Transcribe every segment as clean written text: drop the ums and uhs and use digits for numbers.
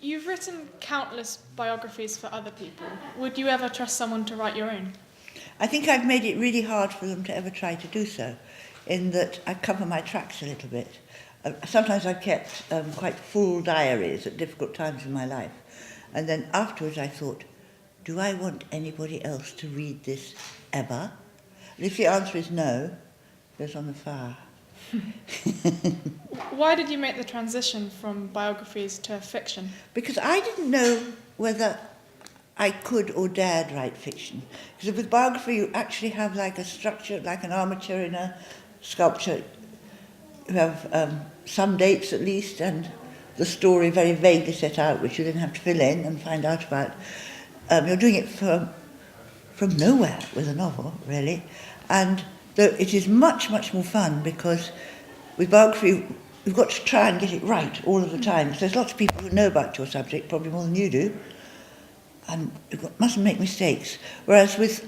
You've written countless biographies for other people. Would you ever trust someone to write your own? I think I've made it really hard for them to ever try to do so, in that I cover my tracks a little bit. Sometimes I've kept quite full diaries at difficult times in my life. And then afterwards I thought, do I want anybody else to read this ever? And if the answer is no, it goes on the fire. Why did you make the transition from biographies to fiction? Because I didn't know whether I could or dared write fiction. Because with biography you actually have like a structure, like an armature in a sculpture. You have some dates at least, and the story very vaguely set out, which you then have to fill in and find out about. You're doing it from nowhere with a novel, really. And though it is much, much more fun, because with biography you've got to try and get it right all of the time. So there's lots of people who know about your subject, probably more than you do, and you mustn't make mistakes. Whereas with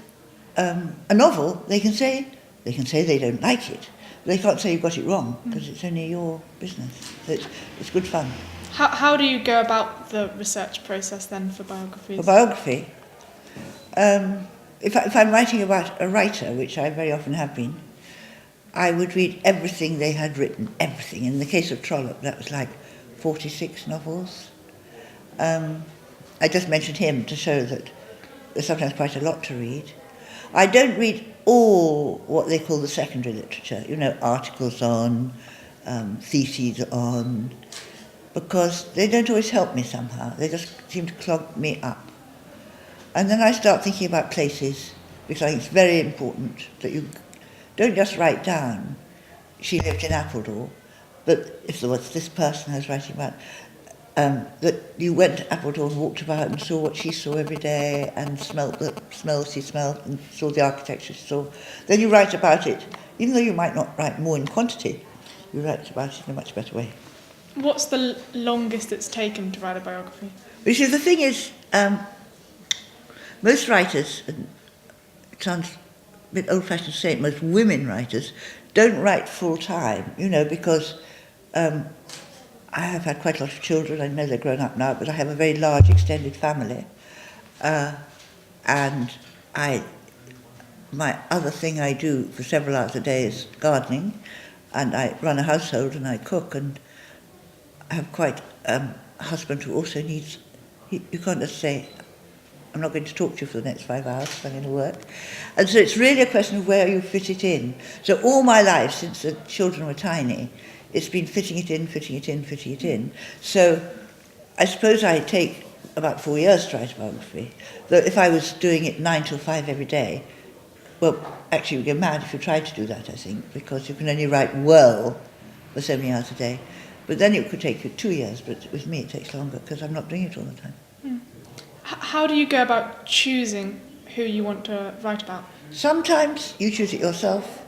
a novel, they can say they don't like it. They can't say you got it wrong, because it's only your business. So it's good fun. How do you go about the research process then for biographies? For biography, if I'm writing about a writer, which I very often have been, I would read everything they had written, everything. In the case of Trollope, that was like 46 novels. I just mentioned him to show that there's sometimes quite a lot to read. I don't read all what they call the secondary literature, articles on, theses on, because they don't always help me somehow. They just seem to clog me up. And then I start thinking about places, because I think it's very important that you don't just write down, she lived in Appledore, but if there was this person I was writing about, that you went to Appledore and walked about and saw what she saw every day and smelt the smells she smelt and saw the architecture she saw. Then you write about it. Even though you might not write more in quantity, you write about it in a much better way. What's the longest it's taken to write a biography? You see, the thing is, most writers, and it sounds a bit old-fashioned to say it, most women writers don't write full-time, because I have had quite a lot of children. I know they're grown up now, but I have a very large extended family. And my other thing I do for several hours a day is gardening, and I run a household and I cook, and I have quite a husband who also needs, you can't just say, I'm not going to talk to you for the next 5 hours, I'm going to work. And so it's really a question of where you fit it in. So all my life, since the children were tiny, it's been fitting it in. So I suppose I take about 4 years to write a biography. Though if I was doing it 9 till 5 every day, well, actually you'd go mad if you tried to do that, I think, because you can only write well for so many hours a day. But then it could take you 2 years, but with me it takes longer because I'm not doing it all the time. How do you go about choosing who you want to write about? Sometimes you choose it yourself.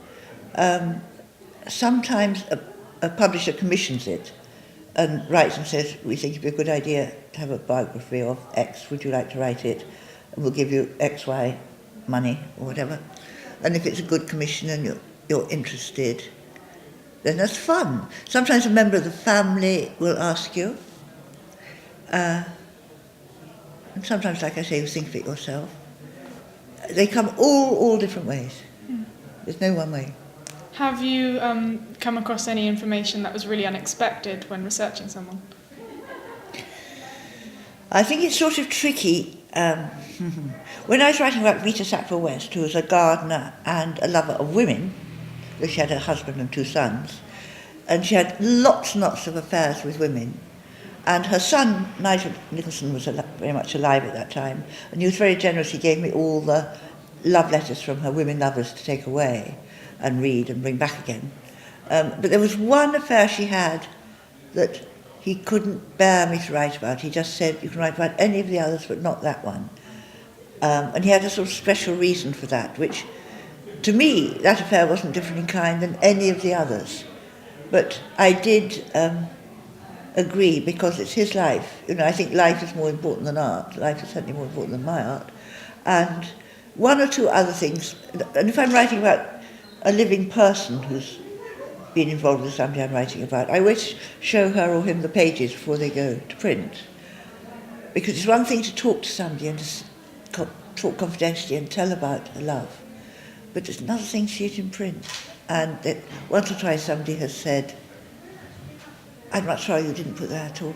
Sometimes a publisher commissions it and writes and says, we think it'd be a good idea to have a biography of X, would you like to write it? And we'll give you X, Y money or whatever. And if it's a good commission and you're interested, then that's fun. Sometimes a member of the family will ask you. And sometimes, like I say, you think of it yourself. They come all different ways. There's no one way. Have you come across any information that was really unexpected when researching someone? I think it's sort of tricky. When I was writing about Rita Sackville-West, who was a gardener and a lover of women, she had a husband and 2 sons, and she had lots and lots of affairs with women. And her son, Nigel Nicholson, was very much alive at that time, and he was very generous. He gave me all the love letters from her women lovers to take away and read and bring back again. But there was one affair she had that he couldn't bear me to write about. He just said, you can write about any of the others, but not that one. And he had a sort of special reason for that, which, to me, that affair wasn't different in kind than any of the others. But I did agree, because it's his life. I think life is more important than art. Life is certainly more important than my art. And 1 or 2 other things, and if I'm writing about a living person who's been involved with somebody I'm writing about, I always show her or him the pages before they go to print. because it's one thing to talk to somebody and talk confidentially and tell about a love, but it's another thing to see it in print. And once or twice somebody has said, "I'd much rather you didn't put that at all.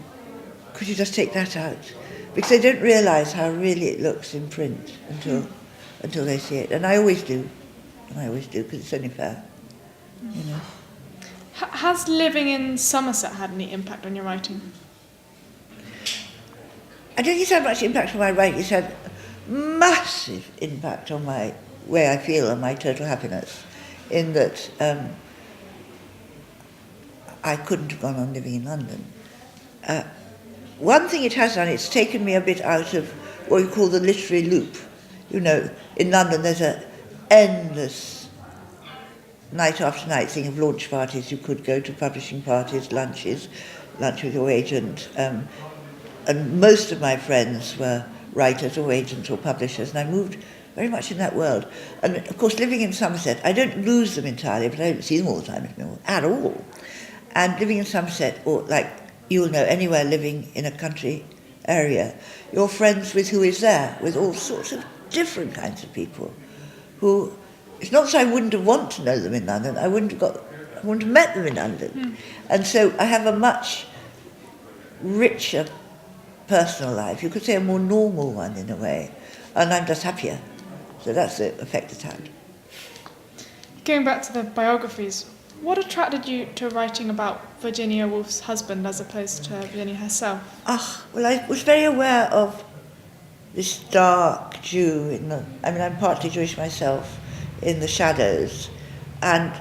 Could you just take that out?" Because they don't realise how really it looks in print until they see it. And I always do, because it's only fair, you know. Has living in Somerset had any impact on your writing? I don't think it's had much impact on my writing. It's had massive impact on my way I feel and my total happiness, in that I couldn't have gone on living in London. One thing it has done, it's taken me a bit out of what you call the literary loop. You know, in London there's an endless night after night thing of launch parties. You could go to publishing parties, lunch with your agent, and most of my friends were writers or agents or publishers, and I moved very much in that world. And of course, living in Somerset, I don't lose them entirely, but I don't see them all the time at all. And living in Somerset, or like you'll know, anywhere living in a country area, you're friends with who is there, with all sorts of different kinds of people who, it's not that I wouldn't have wanted to know them in London, I wouldn't have met them in London. And so I have a much richer personal life, you could say a more normal one in a way, and I'm just happier. So that's the effect it's had. Going back to the biographies, what attracted you to writing about Virginia Woolf's husband as opposed to Virginia herself? Well, I was very aware of this dark Jew I'm partly Jewish myself, in the shadows, and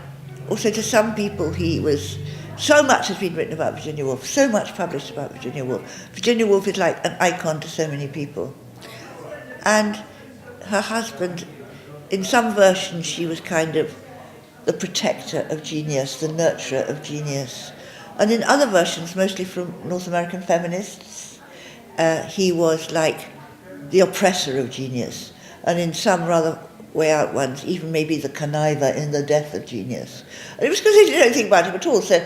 also to some people he was, so much has been written about Virginia Woolf, so much published about Virginia Woolf. Virginia Woolf is like an icon to so many people. And her husband, in some versions she was kind of the protector of genius, the nurturer of genius. And in other versions, mostly from North American feminists, he was like the oppressor of genius. And in some rather way out ones, even maybe the conniver in the death of genius. And it was because they didn't know anything about him at all. So,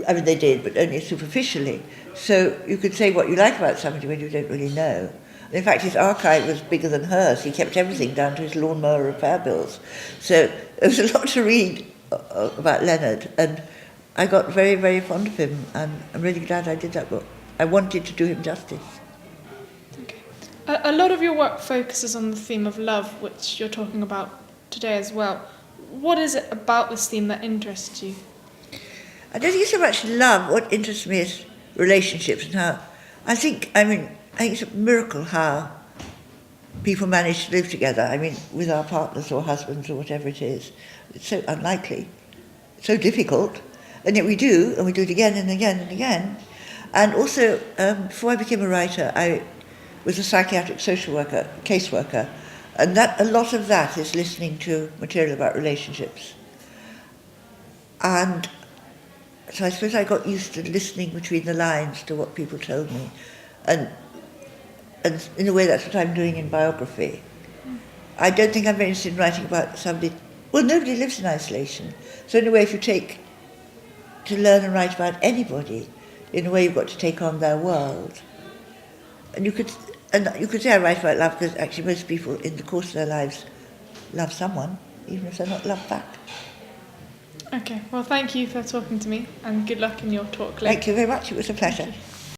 I mean, they did, but only superficially. So you could say what you like about somebody when you don't really know. And in fact, his archive was bigger than hers. He kept everything down to his lawnmower repair bills. So there was a lot to read about Leonard, and I got very, very fond of him, and I'm really glad I did that book. I wanted to do him justice. Okay. A lot of your work focuses on the theme of love, which you're talking about today as well. What is it about this theme that interests you? I don't think it's so much love. What interests me is relationships, and how I think it's a miracle how people manage to live together. I mean, with our partners or husbands or whatever it is. It's so unlikely, so difficult, and yet we do, and we do it again and again and again. And also, before I became a writer, I was a psychiatric social worker, caseworker, and a lot of that is listening to material about relationships. And so I suppose I got used to listening between the lines to what people told me, and in a way that's what I'm doing in biography. I don't think I'm very interested in writing about somebody. Well, nobody lives in isolation. So in a way, if you take to learn and write about anybody, in a way you've got to take on their world. And you could say I write about love because actually most people in the course of their lives love someone, even if they're not loved back. Okay, well, thank you for talking to me, and good luck in your talk later. Thank you very much. It was a pleasure.